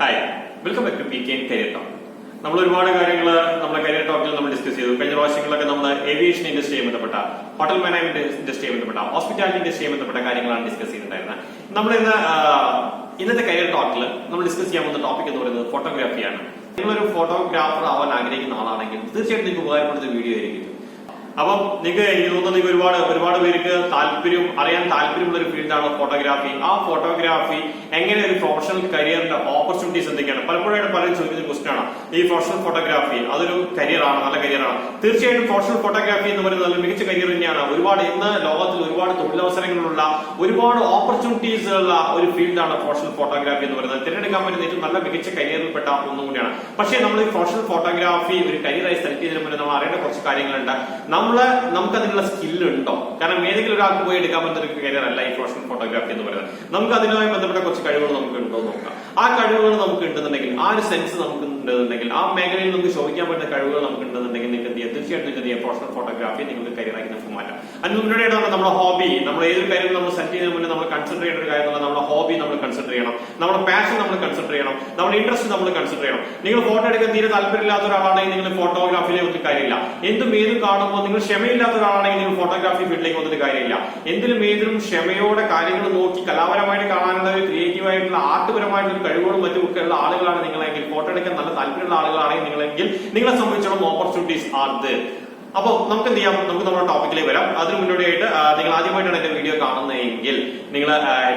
Hi, welcome back to PK career talk. നമ്മൾ ഒരുപാട് കാര്യങ്ങൾ നമ്മുടെ കരിയർ ടോക്കിൽ നമ്മൾ ഡിസ്കസ് ചെയ്തു. കഴിഞ്ഞ പ്രാവശ്യങ്ങളിലൊക്കെ നമ്മൾ ഏവിയേഷൻ ഇൻഡസ്ട്രിയുമായി ബന്ധപ്പെട്ട, ഹോട്ടൽ മാനേജ്മെന്റ് ഇൻഡസ്ട്രിയുമായി ബന്ധപ്പെട്ട, ഹോസ്പിറ്റാലിറ്റി ഇൻഡസ്ട്രിയുമായി ബന്ധപ്പെട്ട കാര്യങ്ങളാണ് ഡിസ്കസ് ചെയ്തിട്ടുണ്ടായിരുന്നത്. നമ്മൾ ഇന്നത്തെ കരിയർ ടോക്കിൽ നമ്മൾ ഡിസ്കസ് ചെയ്യാൻ പോകുന്ന ടോപ്പിക് എന്ന് പറയുന്നത് ഫോട്ടോഗ്രാഫിയാണ്. നിങ്ങളൊരു ഫോട്ടോഗ്രാഫർ ആവാൻ ആഗ്രഹിക്കുന്ന ആളാണെങ്കിൽ തീർച്ചയായിട്ടും നിങ്ങൾക്ക് ഉപകാരപ്പെടുന്ന വീഡിയോ ആയിരിക്കും. അപ്പം എനിക്ക് തോന്നുന്നത് നിങ്ങൾക്ക് ഒരുപാട് പേർക്ക് അറിയാൻ താല്പര്യമുള്ള ഒരു ഫീൽഡാണ് ഫോട്ടോഗ്രാഫി. ആ ഫോട്ടോഗ്രാഫി എങ്ങനെ ഒരു പ്രൊഫഷണൽ കരിയറിന്റെ ഓപ്പർച്യൂണിറ്റീസ് എന്തൊക്കെയാണ് പലപ്പോഴായിട്ട് പലരും ചോദിക്കുന്ന ക്വസ്റ്റൻ ആണ്. ഈ പ്രൊഫഷണൽ ഫോട്ടോഗ്രാഫി അതൊരു കരിയറാണ്, നല്ല കരിയറാണ്. തീർച്ചയായിട്ടും പ്രൊഫഷണൽ ഫോട്ടോഗ്രാഫി എന്ന് പറയുന്നത് നല്ല മികച്ച കരിയർ തന്നെയാണ്. ഇന്ന് ലോകത്തിൽ ഒരുപാട് തൊഴിലവസരങ്ങളുള്ള, ഒരുപാട് ഓപ്പർച്യൂണിറ്റീസ് ഉള്ള ഒരു ഫീൽഡാണ് പ്രൊഫഷണൽ ഫോട്ടോഗ്രാഫി എന്ന് പറയുന്നത്. തിരഞ്ഞെടുക്കാൻ പറ്റുന്ന ഏറ്റവും നല്ല മികച്ച കരിയറിൽപ്പെട്ട ഒന്നും കൂടിയാണ്. പക്ഷേ നമ്മൾ ഈ പ്രൊഫഷണൽ ഫോട്ടോഗ്രാഫി ഒരു കരിയറായി സെലക്ട് ചെയ്തതിന് മുന്നേ നമ്മൾ അറിയേണ്ട കുറച്ച് കാര്യങ്ങളുണ്ട്. നമുക്ക് അതിനുള്ള സ്കില്ലുണ്ടോ? കാരണം ഏതെങ്കിലും ഒരാൾക്ക് പോയി എടുക്കാൻ പറ്റുന്ന ഒരു കരിയർ അല്ല ഈ പ്രൊഫഷണൽ ഫോട്ടോഗ്രാഫി എന്ന് പറയുന്നത്. നമുക്ക് അതിനുമായി ബന്ധപ്പെട്ട കുറച്ച് കഴിവുകൾ നമുക്ക് ഉണ്ടോ എന്ന് നോക്കാം. ആ കഴിവുകൾ നമുക്ക് ഉണ്ടെന്നുണ്ടെങ്കിൽ, ആ ഒരു സെൻസ് നമുക്ക് ഉണ്ടെന്നുണ്ടെങ്കിൽ, ആ മേഖലയിൽ നമുക്ക് ശോഭിക്കാൻ പറ്റുന്ന കഴിവുകൾ നമുക്ക് ഉണ്ടെന്നുണ്ടെങ്കിൽ നിങ്ങൾക്ക് എന്ത് ചെയ്യാം? തീർച്ചയായിട്ടും നിങ്ങൾക്ക് ചെയ്യാം പ്രൊഫഷണൽ ഫോട്ടോഗ്രാഫി നിങ്ങൾക്ക് കരിയറാക്കി നമുക്ക് മാറ്റാം. അതിന് മുന്നോടിയായിട്ടാണ് നമ്മുടെ ഹോബി. നമ്മൾ ഏതൊരു കാര്യം നമ്മൾ സെലക്ട് ചെയ്യുന്നതിന് മുന്നേ നമ്മൾ കൺസിഡർ ചെയ്യേണ്ട ഒരു കാര്യം നമ്മുടെ ഹോബി നമ്മൾ കൺസിഡർ ചെയ്യണം, നമ്മുടെ പാഷൻ നമ്മൾ കൺസിഡർ ചെയ്യണം, നമ്മുടെ ഇൻട്രസ്റ്റ് നമ്മൾ കൺസിഡർ ചെയ്യണം. നിങ്ങൾ ഫോട്ടോ എടുക്കാൻ തീരെ താല്പര്യമില്ലാത്ത ഒരാളാണെങ്കിൽ നിങ്ങൾ ഫോട്ടോഗ്രാഫിയിലേക്ക് ഒരു കാര്യമില്ല. ഏതും കാണുമ്പോൾ നിങ്ങൾ ക്ഷമയില്ലാത്ത ഒരാളാണെങ്കിൽ നിങ്ങൾ ഫോട്ടോഗ്രാഫി ഫീൽഡിലേക്ക് വന്നിട്ട് കാര്യമില്ല. ഏതിലും ക്ഷമയോടെ കാര്യങ്ങൾ നോക്കി കലാപരമായിട്ട് കാണാനുള്ള ഒരു ക്രിയേറ്റീവായിട്ടുള്ള ആർട്ട്പരമായിട്ടുള്ള കഴിവുകളും മറ്റും ഒക്കെ ഉള്ള ആളുകളാണ് നിങ്ങളെങ്കിൽ, ഫോട്ടോ എടുക്കാൻ നല്ല താല്പര്യമുള്ള ആളുകളാണെങ്കിൽ നിങ്ങളെങ്കിൽ, നിങ്ങളെ സംബന്ധിച്ചിടത്തോളം ഓപ്പർച്യൂണിറ്റീസ് ആർ ദെയർ. അപ്പൊ നമുക്ക് എന്ത് ചെയ്യാം? നമുക്ക് നമ്മുടെ ടോപ്പിക്കിലേക്ക് വരാം. അതിന് മുന്നോടിയായിട്ട് നിങ്ങൾ ആദ്യമായിട്ടാണ് എന്റെ വീഡിയോ കാണുന്നതെങ്കിൽ നിങ്ങൾ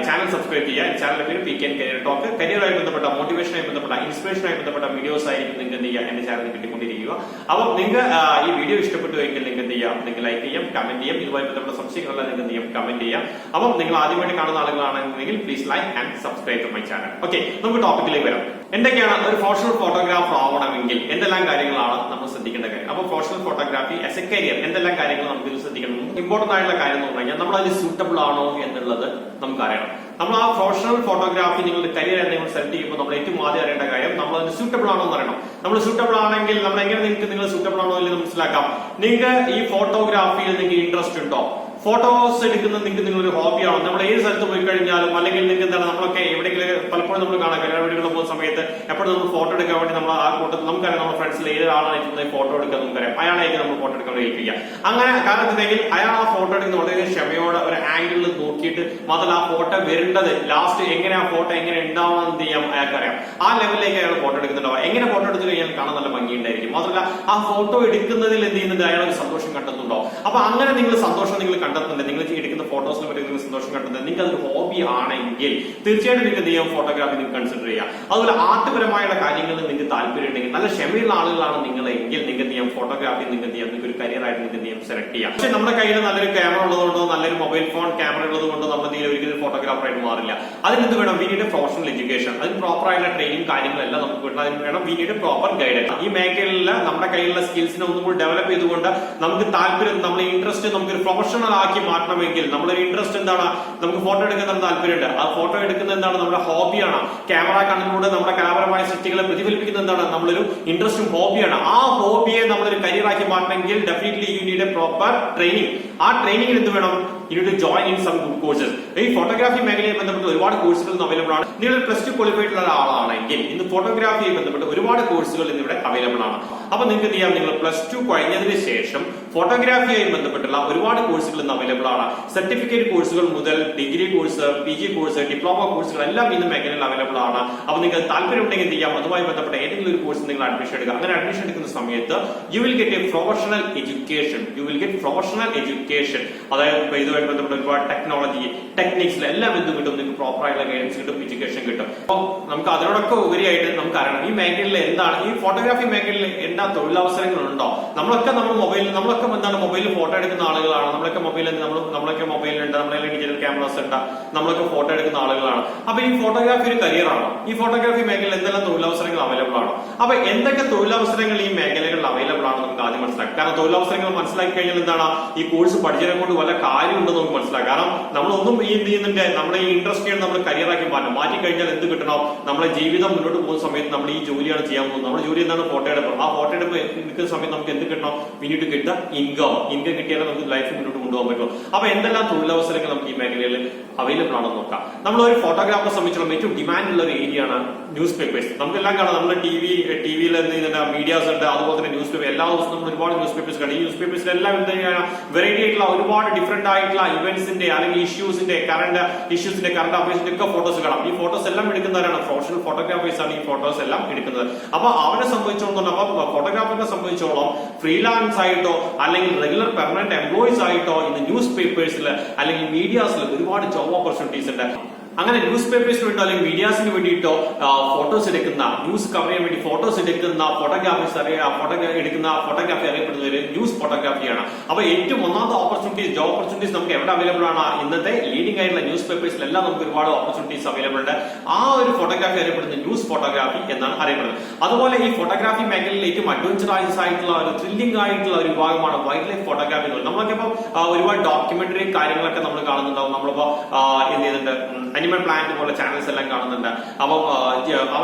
ചാനൽ സബ്സ്ക്രൈബ് ചെയ്യുക. ചാനലിന്റെ പേര് PK കരിയർ ടോക്ക്. കരിയറുമായി ബന്ധപ്പെട്ട, മോട്ടിവേഷനുമായി ബന്ധപ്പെട്ട, ഇൻസ്പിറേഷനുമായി ബന്ധപ്പെട്ട വീഡിയോസ് ആയിരിക്കും നിങ്ങൾക്ക് എന്ത് ചെയ്യുക? എന്റെ ചാനലിൽ കിട്ടിക്കൊണ്ടിരിക്കുക. അപ്പൊ നിങ്ങൾക്ക് ഈ വീഡിയോ ഇഷ്ടപ്പെട്ടു എങ്കിൽ നിങ്ങൾക്ക് എന്ത് ചെയ്യാം? നിങ്ങൾക്ക് ലൈക്ക് ചെയ്യാം, കമന്റ് ചെയ്യാം. ഇതുമായി ബന്ധപ്പെട്ട സംശയങ്ങളെല്ലാം നിങ്ങൾക്ക് എന്ത് ചെയ്യാം? കമന്റ് ചെയ്യാം. അപ്പം നിങ്ങൾ ആദ്യമായിട്ട് കാണുന്ന ആളുകളാണെങ്കിൽ please like and subscribe to my channel. Okay, നമുക്ക് ടോപ്പിക്കിലേക്ക് വരാം. എന്തൊക്കെയാണ് ഒരു പ്രൊഫഷണൽ ഫോട്ടോഗ്രാഫർ ആവണമെങ്കിൽ എന്തെല്ലാം കാര്യങ്ങളാണ് നമ്മൾ ശ്രദ്ധിക്കേണ്ട കാര്യം? അപ്പൊ professional photography as A career എന്തെല്ലാം കാര്യങ്ങൾ നമുക്ക് ഇത് ശ്രദ്ധിക്കണം? ഇമ്പോർട്ടന്റ് ആയിട്ടുള്ള കാര്യം എന്ന് പറഞ്ഞു കഴിഞ്ഞാൽ നമ്മൾ അതിന് സൂട്ടബിൾ ആണോ എന്നുള്ളത് നമുക്ക് അറിയണം. നമ്മൾ ആ പ്രൊഫഷണൽ ഫോട്ടോഗ്രാഫി നിങ്ങളുടെ കരിയർ നിങ്ങൾ സെലക്ട് ചെയ്യുമ്പോൾ നമ്മൾ ഏറ്റവും ആദ്യം അറിയേണ്ട കാര്യം നമ്മൾ അതിന് സൂട്ടബിൾ ആണോ എന്ന് അറിയണം. നമ്മൾ സൂട്ടബിൾ ആണെങ്കിൽ നമ്മൾ എങ്ങനെ നിങ്ങൾ സൂട്ടബിൾ ആണോ എന്ന് മനസ്സിലാക്കാം. നിങ്ങൾക്ക് ഈ ഫോട്ടോഗ്രാഫിയിൽ നിങ്ങൾക്ക് ഇൻട്രസ്റ്റ് ഉണ്ടോ? ഫോട്ടോസ് എടുക്കുന്നത് നിങ്ങളൊരു ഹോബിയാണോ? നമ്മൾ ഏത് സ്ഥലത്ത് പോയി കഴിഞ്ഞാലും അല്ലെങ്കിൽ നിങ്ങൾക്ക് എന്താണ്, നമ്മളൊക്കെ എവിടെയെങ്കിലും പലപ്പോഴും നമ്മൾ കാണാം കല്യാണ വീടുകളിൽ പോകുന്ന സമയത്ത് എപ്പോഴും നമ്മൾ ഫോട്ടോ എടുക്കാൻ വേണ്ടി നമ്മൾ ആ കൂട്ടത്തിൽ നമുക്കറിയാം നമ്മുടെ ഫ്രണ്ട്സിൽ ഏതൊരാളാണ് ഫോട്ടോ എടുക്കാൻ നമുക്കറിയാം, അയാളായിരിക്കും നമ്മൾ ഫോട്ടോ എടുക്കാൻ ഏൽപ്പിക്കുക. അങ്ങനെ കാരണത്തിനെങ്കിൽ അയാൾ ആ ഫോട്ടോ എടുക്കുന്നത് വളരെ ക്ഷമയോടെ ഒരു ആംഗിളിൽ നോക്കിയിട്ട് മാത്രമല്ല ആ ഫോട്ടോ വരേണ്ടത് ലാസ്റ്റ് എങ്ങനെ ആ ഫോട്ടോ എങ്ങനെ ഉണ്ടാവണം എന്ത് ചെയ്യാം അയാൾക്കറിയാം. ആ ലെവലിലേക്ക് അയാൾ ഫോട്ടോ എടുക്കുന്നുണ്ടാവും. എങ്ങനെ ഫോട്ടോ എടുത്തു കഴിഞ്ഞാൽ കാണാൻ നല്ല ഭംഗിയുണ്ടായിരിക്കും. മാത്രമല്ല ആ ഫോട്ടോ എടുക്കുന്നതിൽ എന്ത് ചെയ്യുന്നുണ്ട്, അയാൾ ഒരു സന്തോഷം കണ്ടെത്തുന്നുണ്ടോ? അപ്പൊ അങ്ങനെ നിങ്ങൾ സന്തോഷം നിങ്ങൾ കണ്ടെത്തുന്നുണ്ട്, നിങ്ങൾ എടുക്കുന്ന ഫോട്ടോസിനെ പറ്റി നിങ്ങൾ സന്തോഷം കണ്ടെത്തുന്നത്, നിങ്ങൾക്ക് അതൊരു ഹോബി ആണെങ്കിൽ തീർച്ചയായിട്ടും നിങ്ങൾക്ക് എന്ത് ചെയ്യാം? ഫോട്ടോഗ്രാഫി നിങ്ങൾക്ക് കൺസിഡർ ചെയ്യാം. അതുപോലെ ആർട്ട്പരമായുള്ള കാര്യങ്ങളിൽ നിങ്ങൾക്ക് താല്പര്യം ഉണ്ടെങ്കിൽ, നല്ല ക്ഷമയുള്ള ആളുകളാണ് നിങ്ങളെങ്കിൽ നിങ്ങൾക്ക് എന്ത് ചെയ്യാം? ഫോട്ടോഗ്രാഫി നിങ്ങൾക്ക് എന്ത് ചെയ്യാം? നിങ്ങൾക്ക് ഒരു കരിയർ ആയിട്ട് നിങ്ങൾക്ക് എന്ത് ചെയ്യാം? സെലക്ട് ചെയ്യാം. പക്ഷെ നമ്മുടെ കയ്യിൽ നല്ലൊരു ക്യാമറ ഉള്ളതുകൊണ്ടോ നല്ലൊരു മൊബൈൽ ഫോൺ ക്യാമറ ഉള്ളതുകൊണ്ടോ നമ്മൾ ഒരിക്കലും ഫോട്ടോഗ്രാഫർ ആയിട്ട് മാറില്ല. അതിനെന്ത് വേണം? We need professional education. അതിന് പ്രോപ്പർ ആയിട്ടുള്ള ട്രെയിനിങ് കാര്യങ്ങളെല്ലാം നമുക്ക് വേണം. അതിന് വേണം വി നീഡ് പ്രോപ്പർ ഗൈഡൻസ്. ഈ മേഖലയിൽ നമ്മുടെ കയ്യിലുള്ള സ്കിൽസിനെ ഒന്നും കൂടി ഡെവലപ്പ് ചെയ്തുകൊണ്ട് നമുക്ക് താല്പര്യം, നമ്മുടെ ഇൻട്രസ്റ്റ് നമുക്കൊരു പ്രൊഫഷണൽ ആക്കി മാറ്റണമെങ്കിൽ നമ്മളൊരു ഇൻട്രസ്റ്റ് എന്താണ്? നമുക്ക് ഫോട്ടോ എടുക്കാൻ നമുക്ക് താല്പര്യമുണ്ട്. ആ ഫോട്ടോ എടുക്കുന്നത് എന്താണ്? നമ്മുടെ ഹോബിയാണ്. ക്യാമറ കണ്ണിലൂടെ നമ്മുടെ കലാപരമായ സൃഷ്ടികളെ പ്രതിഫലിപ്പിക്കുന്നത് എന്താണ്? നമ്മളൊരു ഇൻട്രസ്റ്റും ഹോബിയാണ്. ആ ഹോബിയെ നമ്മളൊരു കരിയർ ആക്കി മാറ്റണമെങ്കിൽ definitely you need A proper training. ആ ട്രെയിനിങ്ങിൽ എന്ത് വേണം? You need to join in some good courses. ഈ ഫോട്ടോഗ്രാഫി മേഖലയെ ബന്ധപ്പെട്ട് ഒരുപാട് കോഴ്സുകൾ അവൈലബിൾ ആണ്. നിങ്ങൾ +2 ക്വാളിഫൈഡ് ഉള്ള ആളാണെങ്കിൽ ഇന്ന് ഫോട്ടോഗ്രാഫിയെ ബന്ധപ്പെട്ട് ഒരുപാട് കോഴ്സുകൾ ഇന്നിവിടെ അവൈലബിൾ ആണ്. അപ്പൊ നിങ്ങൾക്ക് എന്ത് ചെയ്യാം? നിങ്ങൾ +2 കഴിഞ്ഞതിന് ശേഷം ഫോട്ടോഗ്രാഫിയായി ബന്ധപ്പെട്ടുള്ള ഒരുപാട് കോഴ്സുകൾ ഇന്ന് അവൈലബിൾ ആണ്. സർട്ടിഫിക്കറ്റ് കോഴ്സുകൾ മുതൽ degree course, PG course, diploma കോഴ്സുകൾ എല്ലാം ഇന്ന് മേഖലയിൽ അവൈലബിൾ ആണ്. അപ്പൊ നിങ്ങൾക്ക് താല്പര്യം ഉണ്ടെങ്കിൽ എന്ത് ചെയ്യാം? അതുമായി ബന്ധപ്പെട്ട ഏതെങ്കിലും ഒരു കോഴ്സ് നിങ്ങൾ അഡ്മിഷൻ എടുക്കുക. അങ്ങനെ അഡ്മിഷൻ എടുക്കുന്ന സമയത്ത് you will get A professional education. അതായത് ഇതുമായി ബന്ധപ്പെട്ട ഒരുപാട് ടെക്നോളജി, ടെക്നിക്സ് എല്ലാം എന്ത് കിട്ടും? നിങ്ങൾക്ക് പ്രോപ്പർ ആയിട്ടുള്ള ഗൈഡൻസ് കിട്ടും, എഡ്യൂക്കേഷൻ കിട്ടും. അപ്പോൾ നമുക്ക് അതിനോടൊക്കെ ഉപരിയായിട്ട് നമുക്ക് അറിയണം ഈ മേഖലയിൽ എന്താണ്, ഈ ഫോട്ടോഗ്രാഫി മേഖലയിൽ എന്താ തൊഴിലവസരങ്ങളുണ്ടോ? നമ്മളൊക്കെ എന്താണ് മൊബൈലിൽ ഫോട്ടോ എടുക്കുന്ന ആളുകളാണ്. നമ്മളൊക്കെ മൊബൈലുണ്ട്, നമ്മളെ ഡിജിറ്റൽ ക്യാമറാസ് ഉണ്ട്, നമ്മളൊക്കെ ഫോട്ടോ എടുക്കുന്ന ആളുകളാണ്. അപ്പൊ ഈ ഫോട്ടോഗ്രാഫി ഒരു കരിയറാണോ? ഈ ഫോട്ടോഗ്രാഫി മേഖലയിൽ എന്തെല്ലാം തൊഴിലവസരങ്ങൾ അവൈലബിൾ ആണോ? അപ്പൊ എന്തൊക്കെ തൊഴിലവസരങ്ങൾ ഈ മേഖലകളിൽ അവൈലബിൾ ആണെന്ന് നമുക്ക് ആദ്യം മനസ്സിലാക്കാം. കാരണം തൊഴിലവസരങ്ങൾ മനസ്സിലാക്കി കഴിഞ്ഞാൽ എന്താണ്, ഈ കോഴ്സ് പഠിച്ചതിനെ കൊണ്ട് വല്ല കാര്യമുണ്ടെന്ന് നമുക്ക് മനസ്സിലാക്കാം. കാരണം നമ്മളൊന്നും ഈ എന്ത് ചെയ്യുന്നുണ്ട്, നമ്മുടെ ഈ ഇൻട്രസ്റ്റ് നമ്മൾ കരിയറാക്കി മാറ്റി കഴിഞ്ഞാൽ എന്ത് കിട്ടണം? നമ്മുടെ ജീവിതം ജീവിതം മുന്നോട്ട് പോകുന്ന സമയത്ത് നമ്മൾ ഈ ജോലിയാണ് ചെയ്യാൻ പോകുന്നത്. നമ്മുടെ ജോലി എന്താണ്? ഫോട്ടോ എടുപ്പ്. ആ ഫോട്ടോ എടുപ്പ് നിൽക്കുന്ന സമയത്ത് നമുക്ക് എന്ത് കിട്ടണം? We need to get the income കിട്ടിയാലേ നമുക്ക് ലൈഫ് മുന്നോട്ട് കൊണ്ടുപോകാൻ പറ്റും. അപ്പൊ എന്തെല്ലാം തൊഴിലവസരങ്ങൾ നമുക്ക് ഈ മേഖലയിൽ അവൈലബിൾ ആണെന്ന് നോക്കാം. നമ്മൾ ഒരു ഫോട്ടോഗ്രാഫറെ സംബന്ധിച്ചുള്ള ഏറ്റവും ഡിമാൻഡ് ഉള്ള ഒരു ഏരിയ ആണ് ന്യൂസ് പേപ്പേഴ്സ്. നമുക്കെല്ലാം കാണാം, നമ്മുടെ ടിവിയിൽ മീഡിയാസ് ഉണ്ട്, അതുപോലെ തന്നെ ന്യൂസ് പേപ്പർ. എല്ലാ ദിവസവും നമ്മൾ ഒരുപാട് ന്യൂസ് പേപ്പേഴ്സ് കാണും. ഈ ന്യൂസ് പേപ്പേഴ്സിലെല്ലാം വെറൈറ്റി ആയിട്ടുള്ള ഒരുപാട് ഡിഫറെന്റ് ആയിട്ടുള്ള ഇവന്റ്സിന്റെ അല്ലെങ്കിൽ കറണ്ട് അഫയേഴ്സിന്റെ ഒക്കെ ഫോട്ടോസ് കാണാം. ഈ ഫോട്ടോസ് എല്ലാം എടുക്കുന്നവരാണ് പ്രൊഫഷണൽ ഫോട്ടോഗ്രാഫേഴ്സ് ആണ് ഈ ഫോട്ടോസ് എല്ലാം എടുക്കുന്നത്. അപ്പൊ അവരെ സംബന്ധിച്ചോളം, അപ്പൊ ഫോട്ടോഗ്രാഫറിനെ സംബന്ധിച്ചോളം ഫ്രീലാൻസ് ആയിട്ടോ അല്ലെങ്കിൽ റെഗുലർ പെർമനന്റ് എംപ്ലോയീസ് ആയിട്ടോ ഇന്ന് ന്യൂസ് പേപ്പേഴ്സിൽ അല്ലെങ്കിൽ മീഡിയാസിൽ ഒരുപാട് ജോബ് ഓപ്പർച്യൂണിറ്റീസ് ഉണ്ട്. അങ്ങനെ ന്യൂസ് പേപ്പേഴ്സിന് വേണ്ടി അല്ലെങ്കിൽ മീഡിയാസിന് വേണ്ടിയിട്ടോ ഫോട്ടോസ് എടുക്കുന്ന, ന്യൂസ് കവർ ചെയ്യാൻ വേണ്ടി ഫോട്ടോസ് എടുക്കുന്ന ഫോട്ടോഗ്രാഫി അറിയപ്പെടുന്നത് ന്യൂസ് ഫോട്ടോഗ്രാഫിയാണ്. അപ്പൊ ഏറ്റവും ഒന്നാമത്തെ ജോബ് ഓപ്പർച്യൂണിറ്റീസ് നമുക്ക് എവിടെ അവൈലബിൾ ആണ്? ഇന്നത്തെ ലീഡിംഗ് ആയിട്ടുള്ള ന്യൂസ് പേപ്പേഴ്സിലെല്ലാം നമുക്ക് ഒരുപാട് ഓപ്പർച്യൂണിറ്റീസ് അവൈലബിൾ ഉണ്ട്. ആ ഒരു ഫോട്ടോഗ്രാഫി അറിയപ്പെടുന്നത് ന്യൂസ് ഫോട്ടോഗ്രാഫി എന്നാണ് അറിയപ്പെടുന്നത്. അതുപോലെ ഈ ഫോട്ടോഗ്രാഫി മേഖലയിൽ ഏറ്റവും അഡ്വഞ്ചറസ് ആയിട്ടുള്ള ഒരു ത്രില്ലിംഗ് ആയിട്ടുള്ള ഒരു വിഭാഗമാണ് വൈൽഡ് ലൈഫ് ഫോട്ടോഗ്രാഫി എന്ന് പറയുന്നത്. നമ്മളൊക്കെ ഇപ്പൊ ഒരുപാട് ഡോക്യുമെന്ററി കാര്യങ്ങളൊക്കെ നമ്മൾ കാണുന്നുണ്ടാവും. നമ്മളിപ്പോ എന്ത് ചെയ്യുന്നുണ്ട്? അനിമൽ പ്ലാന്റ് പോലെ ചാനൽസ് എല്ലാം കാണുന്നുണ്ട്. അപ്പം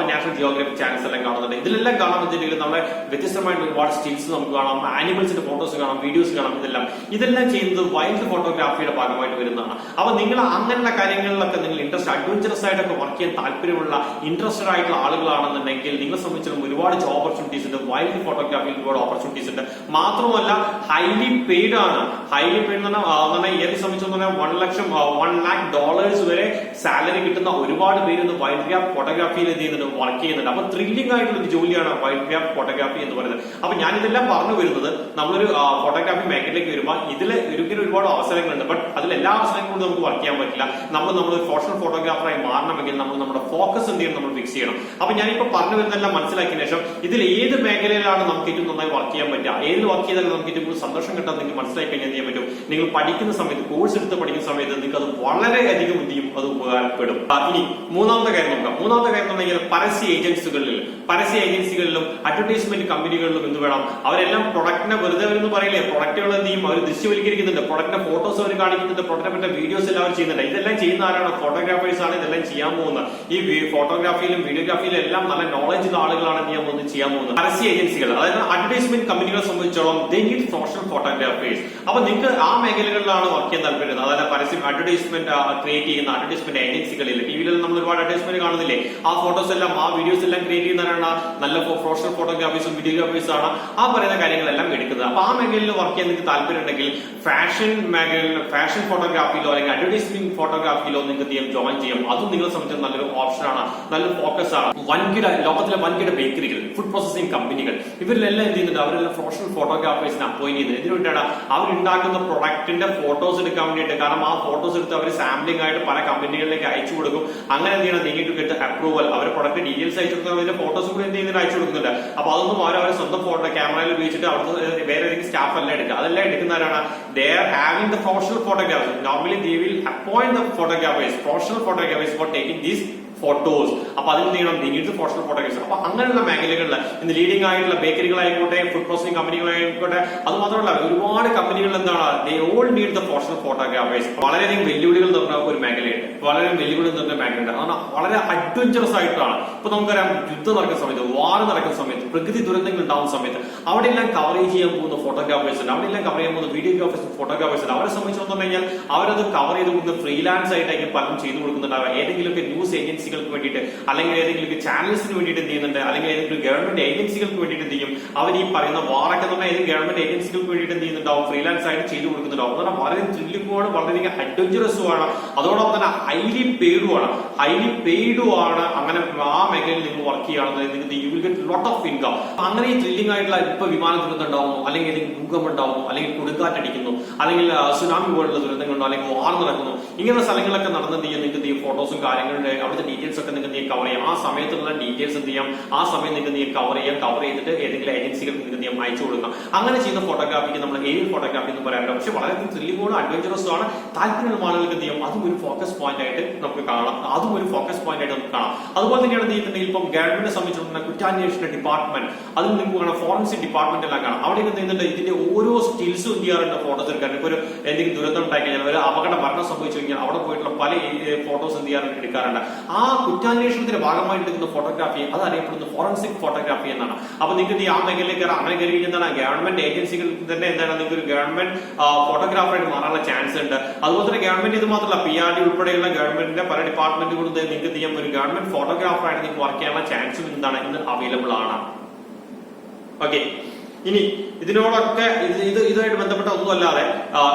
നാഷണൽ ജിയോഗ്രഫി ചാനൽസ് എല്ലാം കാണുന്നുണ്ട്. ഇതിലെല്ലാം കാണാൻ വെച്ചിട്ടുണ്ടെങ്കിൽ നമ്മളെ വ്യത്യസ്തമായിട്ട് ഒരുപാട് സ്റ്റിൽസ് നമുക്ക് കാണാം, ആനിമൽസിന്റെ ഫോട്ടോസ് കാണാം, വീഡിയോസ് കാണാം. ഇതെല്ലാം ചെയ്യുന്നത് വൈൽഡ് ഫോട്ടോഗ്രാഫിയുടെ ഭാഗമായിട്ട് വരുന്നതാണ്. അപ്പൊ നിങ്ങൾ അങ്ങനെയുള്ള കാര്യങ്ങളിലൊക്കെ നിങ്ങൾ അഡ്വഞ്ചറസ് ആയിട്ടൊക്കെ വർക്ക് ചെയ്യാൻ താല്പര്യമുള്ള ഇൻട്രസ്റ്റഡ് ആയിട്ടുള്ള ആളുകളാണെന്നുണ്ടെങ്കിൽ നിങ്ങളെ സംബന്ധിച്ചിടത്തോളം ഒരുപാട് ജോബ് ഓപ്പർച്യൂണിറ്റീസ് ഉണ്ട്. വൈൽഡ് ഫോട്ടോഗ്രാഫിയിൽ ഒരുപാട് ഓപ്പർച്യൂണിറ്റീസ് ഉണ്ട്. മാത്രമല്ല ഹൈലി പെയ്ഡ് ആണ്. ഹൈലി പെയ്ഡ് എന്ന് പറഞ്ഞാൽ ഏത് സംബന്ധിച്ചെന്ന് പറഞ്ഞാൽ $1 lakh വരെ സാലറി കിട്ടുന്ന ഒരുപാട് പേര് ഇന്ന് വൈൽഡ് ഗ്രാഫ് ഫോട്ടോഗ്രാഫിയിൽ എന്ത് ചെയ്യുന്നുണ്ട്? വർക്ക് ചെയ്യുന്നുണ്ട്. അപ്പൊ ത്രില്ലിംഗ് ആയിട്ടുള്ള ഒരു ജോലിയാണ് വൈൽഡ് ഗ്രാഫ് ഫോട്ടോഗ്രാഫി എന്ന് പറയുന്നത്. അപ്പൊ ഞാൻ ഇതെല്ലാം പറഞ്ഞു വരുന്നത്, നമ്മളൊരു ഫോട്ടോഗ്രാഫി മേഖലയിലേക്ക് വരുമ്പോൾ ഇതിൽ ഒരുപാട് അവസരങ്ങളുണ്ട്. ബട്ട് അതിൽ എല്ലാ അവസരങ്ങളും കൊണ്ട് നമുക്ക് വർക്ക് ചെയ്യാൻ പറ്റില്ല. നമ്മൾ ഒരു പ്രൊഫഷണൽ ഫോട്ടോഗ്രാഫറായി മാറണമെങ്കിൽ നമ്മൾ നമ്മുടെ ഫോക്കസ് എന്ത് ചെയ്യണം? നമ്മൾ ഫിക്സ് ചെയ്യണം. അപ്പൊ ഞാനിപ്പോ പറഞ്ഞു വരുന്നതെല്ലാം മനസ്സിലാക്കിയ ശേഷം ഇതിൽ ഏത് മേഖലയിലാണ് നമുക്ക് ഏറ്റവും നന്നായി വർക്ക് ചെയ്യാൻ പറ്റുക, ഏത് വർക്ക് ചെയ്താൽ നമുക്ക് ഏറ്റവും കൂടുതൽ സന്തോഷം കിട്ടാൻ നിങ്ങൾക്ക് മനസ്സിലാക്കി കഴിഞ്ഞാൽ എന്ത് ചെയ്യാൻ പറ്റും? നിങ്ങൾ പഠിക്കുന്ന സമയത്ത്, കോഴ്സ് എടുത്ത് പഠിക്കുന്ന സമയത്ത് നിങ്ങൾക്ക് അത് വളരെയധികം എന്ത് ചെയ്യും? അത് ഉപകാരപ്പെടും. ഇനി മൂന്നാമത്തെ കാര്യം നോക്കാം. മൂന്നാമത്തെ കാര്യം എന്ന് പറഞ്ഞാൽ പരസ്യ ഏജൻസികളിലും അഡ്വർടൈസ്മെന്റ് കമ്പനികളിലും എന്ത് വേണം? അവരെല്ലാം പ്രൊഡക്റ്റിനെ വെറുതെ അവരെന്ന് പറയില്ലേ, പ്രൊഡക്റ്റുകൾ എന്ത് ചെയ്യും? അവർ ദൃശ്യവൽക്കരിക്കുന്നുണ്ട്. പ്രൊഡക്റ്റിന്റെ ഫോട്ടോസ് അവർ കാണിക്കുന്നുണ്ട്, പ്രൊഡക്റ്റിനെ പറ്റിയ വീഡിയോസ് എല്ലാം അവർ ചെയ്യുന്നുണ്ട്. ഇതെല്ലാം ചെയ്യുന്ന ആരാണ്? ഫോട്ടോഗ്രാഫേഴ്സ് ആണ് ഇതെല്ലാം ചെയ്യാൻ പോകുന്നത്. ഈ ഫോട്ടോഗ്രാഫിയിലും വീഡിയോഗ്രാഫിയിലും എല്ലാം നല്ല നോളജ് ഉള്ള ആളുകളാണ് ചെയ്യാൻ പോകുന്നത്. പരസ്യ ഏജൻസികൾ, അതായത് അഡ്വർടൈസ്മെന്റ് കമ്പനികളെ സംബന്ധിച്ചോളം ദേ നീഡ് പ്രൊഫഷണൽ ഫോട്ടോഗ്രാഫേഴ്സ്. അപ്പൊ നിങ്ങൾക്ക് ആ മേഖലകളിലാണ് വർക്ക് ചെയ്യാൻ താല്പര്യം, അതായത് പരസ്യം അഡ്വർടൈസ്മെന്റ് ക്രിയേറ്റ് ചെയ്യുന്ന അഡ്വർടൈസ്മെന്റ് ഏജൻസികളിൽ ടിവിയിൽ നമ്മൾ ഒരുപാട് അഡ്വർടൈസ്മെന്റ് കാണുന്നില്ലേ? ആ ഫോട്ടോസ് എല്ലാം, ആ വീഡിയോസ് എല്ലാം ക്രിയേറ്റ് ചെയ്യുന്നവരാണ് നല്ല പ്രൊഫഷണൽ ഫോട്ടോഗ്രാഫേഴ്സും വീഡിയോഗ്രാഫേഴ്സും ആണ് ആ പറയുന്ന കാര്യങ്ങളെല്ലാം എടുക്കുന്നത്. അപ്പൊ ആ മേഖലയിൽ വർക്ക് ചെയ്യാൻ നിങ്ങൾക്ക് താല്പര്യം ഉണ്ടെങ്കിൽ ഫാഷൻ മേഖലയിൽ, ഫാഷൻ ഫോട്ടോഗ്രാഫിയിലോ അല്ലെങ്കിൽ അഡ്വർടൈസ്മെന്റ് ഫോട്ടോഗ്രാഫിയിലോ നിങ്ങൾക്ക് ജോയിൻ ചെയ്യാം. അതും നിങ്ങളെ സംബന്ധിച്ച് നല്ലൊരു ഓപ്ഷനാണ്, നല്ലൊരു ഫോക്കസ് ആണ്. ലോകത്തിലെ വൻകിട ബേക്കറികൾ, ഫുഡ് പ്രോസസിംഗ് കമ്പനികൾ, ഇവരിലെല്ലാം എന്ത് ചെയ്യുന്നുണ്ട്? അവരെല്ലാം പ്രൊഫഷണൽ ഫോട്ടോഗ്രാഫേഴ്സിനെ അപ്പോയിന്റ് ചെയ്യുന്നത് ഇതിനു വേണ്ടിയാണ്. അവരുണ്ടാക്കുന്ന പ്രൊഡക്റ്റിന്റെ ഫോട്ടോസ് എടുക്കാൻ വേണ്ടിയിട്ട്. കാരണം ആ ഫോട്ടോസ് എടുത്ത് അവർ സാമ്പിളിംഗ് ആയിട്ട് പല കമ്പനികളിലേക്ക് അയച്ചു കൊടുക്കും. അങ്ങനെ എന്ത് ചെയ്യണം? Need to get approval. അവർ പ്രൊഡക്റ്റ് ഡീറ്റെയിൽസ് അയച്ചു കൊടുക്കുന്നതിന്റെ ഫോട്ടോസ് കൂടി എന്ത് ചെയ്യുന്നത്? അയച്ചു കൊടുക്കുന്നുണ്ട്. അപ്പൊ അതൊന്നും അവരെ സ്വന്തം ഫോട്ടോ ക്യാമറയിൽ ഉപയോഗിച്ചിട്ട് അവിടുത്തെ വേറെ ഏതെങ്കിലും സ്റ്റാഫ് എല്ലാം എടുക്കുക. അതെല്ലാം എടുക്കുന്നവരാണ് they are having the professional photographers. Normally they will appoint the photographers, professional photographers for taking these photos. അപ്പൊ അതിന് നീളം നീഡ് പ്രൊഫഷണൽ ഫോട്ടോഗ്രാഫേഴ്സ്. അപ്പൊ അങ്ങനെയുള്ള മേഖലകളിൽ ഇന്ന് ലീഡിംഗ് ആയിട്ടുള്ള ബേക്കറികളായിക്കോട്ടെ, ഫുഡ് പ്രോസസിംഗ് കമ്പനികളായിക്കോട്ടെ, അത് മാത്രമല്ല ഒരുപാട് കമ്പനികൾ എന്താണ്? They all need the professional photographers. വളരെയധികം വെല്ലുവിളികൾ നിറഞ്ഞ ഒരു മേഖലയുണ്ട്, വളരെ വെല്ലുവിളി നിറഞ്ഞ മേഖലയുണ്ട്. അതാണ് വളരെ അഡ്വഞ്ചറസ് ആയിട്ടാണ്. ഇപ്പൊ നമുക്കറിയാം, യുദ്ധം നടക്കുന്ന സമയത്ത്, വാർ നടക്കുന്ന സമയത്ത്, പ്രകൃതി ദുരന്തങ്ങൾ ഉണ്ടാവുന്ന സമയത്ത് അവിടെയെല്ലാം കവറേജ് ചെയ്യാൻ പോകുന്ന ഫോട്ടോഗ്രാഫേഴ്സ് ഉണ്ട്, അവിടെയെല്ലാം കവർ ചെയ്യാൻ പോകുന്ന വീഡിയോഗ്രാഫേഴ്സ്, ഫോട്ടോഗ്രാഫേഴ്സ് ഉണ്ട്. അവരെ സംബന്ധിച്ചു കഴിഞ്ഞാൽ അവരത് കവർ ചെയ്ത് കൊടുക്കുന്ന ഫ്രീലാൻസ് ആയിട്ടായിരിക്കും പലരും ചെയ്തു കൊടുക്കുന്നുണ്ടാവുക. ഏതെങ്കിലുമൊക്കെ ന്യൂസ് ഏജൻസികൾക്ക് വേണ്ടിയിട്ട് അല്ലെങ്കിൽ ഏതെങ്കിലും ചാനൽസിന് വേണ്ടിയിട്ട് എന്ത് ചെയ്യുന്നുണ്ട്, അല്ലെങ്കിൽ ഏതെങ്കിലും ഗവൺമെന്റ് ഏജൻസികൾക്ക് വേണ്ടിയിട്ട് എന്ത് ചെയ്യും? അവർ ഈ പറയുന്ന വാറൊക്കെ എന്ന് പറഞ്ഞാൽ ഏതെങ്കിലും ഗവൺമെന്റ് ഏജൻസികൾക്ക് വേണ്ടിയിട്ട് എന്ത് ചെയ്യുന്നുണ്ടാവും? ഫ്രീലാൻസ് ആയിട്ട് ചെയ്തു കൊടുക്കുന്നുണ്ടാവും. അതാണ് വളരെ ത്രില്ലിംഗുമാണ്, വളരെയധികം അഡ്വഞ്ചറസുമാണ്, അതോടൊപ്പം തന്നെ ഹൈലി പെയ്ഡുമാണ്. അങ്ങനെ ആ മേഖലയിൽ നിങ്ങൾ വർക്ക് ചെയ്യുകയാണെന്നുണ്ടെങ്കിൽ നിങ്ങൾക്ക് you will get lot of income. അങ്ങനെ ഈ ത്രില്ലിംഗ് ആയിട്ടുള്ള ഇപ്പൊ വിമാന ദുരന്തം ഉണ്ടാവുന്നു, അല്ലെങ്കിൽ ഏതെങ്കിലും ഭൂകമ്പം ഉണ്ടാവുന്നു, അല്ലെങ്കിൽ കൊടുങ്കാറ്റടിക്കുന്നു, അല്ലെങ്കിൽ സുനാമി പോലുള്ള ദുരന്തങ്ങളുണ്ടോ, അല്ലെങ്കിൽ വാർ നടക്കുന്നു, ഇങ്ങനെയുള്ള സ്ഥലങ്ങളൊക്കെ നടന്നെന്ത് ചെയ്യാം? നിങ്ങൾക്ക് ഈ ഫോട്ടോസും കാര്യങ്ങളുടെ അവിടുത്തെ ഡീറ്റെയിൽസ് ഒക്കെ നിങ്ങൾക്ക് കവർ ചെയ്യാം. ആ സമയത്തുള്ള ഡീറ്റെയിൽസ് എന്ത് ചെയ്യാം? ആ സമയം നിങ്ങൾക്ക് കവർ ചെയ്തിട്ട് ഏതെങ്കിലും ഏജൻസികൾക്ക് നിങ്ങൾക്ക് അയച്ചു കൊടുക്കാം. അങ്ങനെ ചെയ്യുന്ന ഫോട്ടോഗ്രാഫിക്ക് നമ്മൾ ഏരിയൽ ഫോട്ടോഗ്രാഫി എന്ന് പറയാറുണ്ട്. പക്ഷെ വളരെ ത്രില്ലിംഗുമാണ്, അഡ്വഞ്ചറസും ആണ്. താല്പര്യമുള്ള ആളുകൾക്ക് എന്ത് ചെയ്യും? അതും ഒരു ഫോക്കസ് പോയിന്റ് ആയിട്ട് നമുക്ക് കാണാം. അതുപോലെ തന്നെയാണ് എന്ത് ചെയ്യുന്നുണ്ടെങ്കിൽ ഇപ്പം ഗവൺമെന്റിനെ സംബന്ധിച്ചിടത്തോളം കുറ്റാന്വേഷണ ഡിപ്പാർട്ട്മെന്റ്, അതിൽ നിങ്ങൾക്ക് കാണാം ഫോറൻസിക് ഡിപ്പാർട്ട്മെന്റ് എല്ലാം കാണാം. അവിടെ എന്ത് ചെയ്യുന്നുണ്ട്? ഇതിന്റെ ഓരോ സ്കിൽസും എന്ത് ചെയ്യാറുണ്ട്? ഫോട്ടോസ് എടുക്കാൻ. ഇപ്പൊ ഒരു എന്തെങ്കിലും ദുരന്തം ഉണ്ടായി കഴിഞ്ഞാൽ കഴിഞ്ഞാൽ ഒരു അപകട മരണം സംഭവിച്ചു കഴിഞ്ഞാൽ അവിടെ പോയിട്ടുള്ള പല ഫോട്ടോസ് എന്ത് ചെയ്യാറുണ്ട്, എടുക്കാറുണ്ട്. ആ കുറ്റാന്വേഷണത്തിന്റെ ഭാഗമായിട്ട് എടുക്കുന്ന ഫോട്ടോഗ്രാഫി അത് അറിയപ്പെടുന്ന ഫോറൻസിക് ഫോട്ടോഗ്രാഫി എന്നാണ്. അപ്പൊ നിങ്ങൾക്ക് ആ മേഖലയിലേക്ക് അങ്ങനെ കയറി കഴിഞ്ഞാൽ ഗവൺമെന്റ് ഏജൻസികൾ തന്നെ എന്താണ് നിങ്ങൾക്ക് ഒരു ഗവൺമെന്റ് ഫോട്ടോഗ്രാഫറായിട്ട് മാറാനുള്ള ചാൻസ് ഉണ്ട്. അതുപോലെ തന്നെ ഗവൺമെന്റ് ഇത് മാത്രമല്ല, PRD ഉൾപ്പെടെയുള്ള ഗവൺമെന്റിന്റെ പല ഡിപ്പാർട്ട്മെന്റുകളും നിങ്ങൾക്ക് ചെയ്യാൻ ഒരു ഗവൺമെന്റ് ഫോട്ടോഗ്രാഫറായിട്ട് നിങ്ങൾക്ക് വർക്ക് ചെയ്യാനുള്ള ചാൻസും എന്താണ് ഇന്ന് അവൈലബിൾ ആണ്. ഓക്കെ, ഇനി ഇതിനോടൊക്കെ ഇതുമായിട്ട് ബന്ധപ്പെട്ട ഒന്നുമല്ലാതെ